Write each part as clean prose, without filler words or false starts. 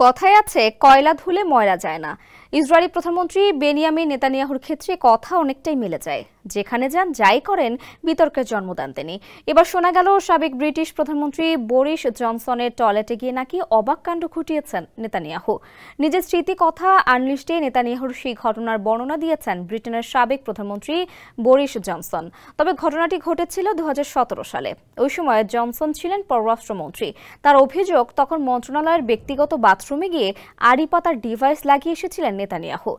কথায় আছে কয়লা ধুলে ময়লা যায় না। ইসরায়েলি প্রধানমন্ত্রী বেনিয়ামিন নেতানিয়াহুর ক্ষেত্রে কথা অনেকটাই মিলে যায়। যেখানে যান যাই করেন বিতর্কের জন্ম দেন তিনি। এবার শোনা গেল সাবেক ব্রিটিশ প্রধানমন্ত্রী বরিস জনসনের টয়লেটে গিয়ে নাকি অবাক কাণ্ড ঘটিয়েছেন নেতানিয়াহু। নিজের স্মৃতি কথা আনলিস্টে নেতানিয়াহুর সেই ঘটনার বর্ণনা দিয়েছেন ব্রিটেনের সাবেক প্রধানমন্ত্রী বরিস জনসন। তবে ঘটনাটি ঘটেছিল 2017 সালে। ওই সময় জনসন ছিলেন পররাষ্ট্রমন্ত্রী। তার অভিযোগ, তখন মন্ত্রণালয়ের ব্যক্তিগত বাথরুমে গিয়ে আড়ি পাতার ডিভাইস লাগিয়ে এসেছিলেন নেতানিয়াহু।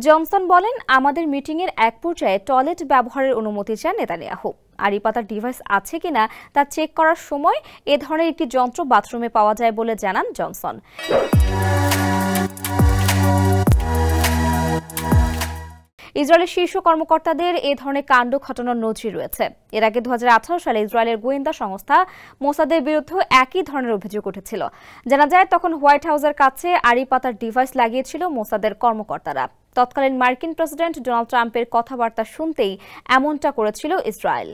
জনসন বলেন, আমাদের মিটিংয়ের এক পর্যায়ে টয়লেট ব্যবহারের অনুমতি চান নেতানিয়াহু। আড়ি পাতার ডিভাইস আছে কিনা তা চেক করার সময় এ ধরনের একটি যন্ত্র বাথরুমে পাওয়া যায় বলে জানান জনসন। ইসরায়েলের শীর্ষ কর্মকর্তাদের এ ধরনের কাণ্ড ঘটানোর নজির রয়েছে। এর আগে 2018 সালে ইসরায়েলের গোয়েন্দা সংস্থা মোসাদের বিরুদ্ধে একই ধরনের অভিযোগ উঠেছিল। জানা যায়, তখন হোয়াইট হাউসের কাছে আড়ি পাতার ডিভাইস লাগিয়েছিল মোসাদের কর্মকর্তারা। তৎকালীন মার্কিন প্রেসিডেন্ট ডোনাল্ড ট্রাম্পের কথাবার্তা শুনতেই এমনটা করেছিল ইসরায়েল।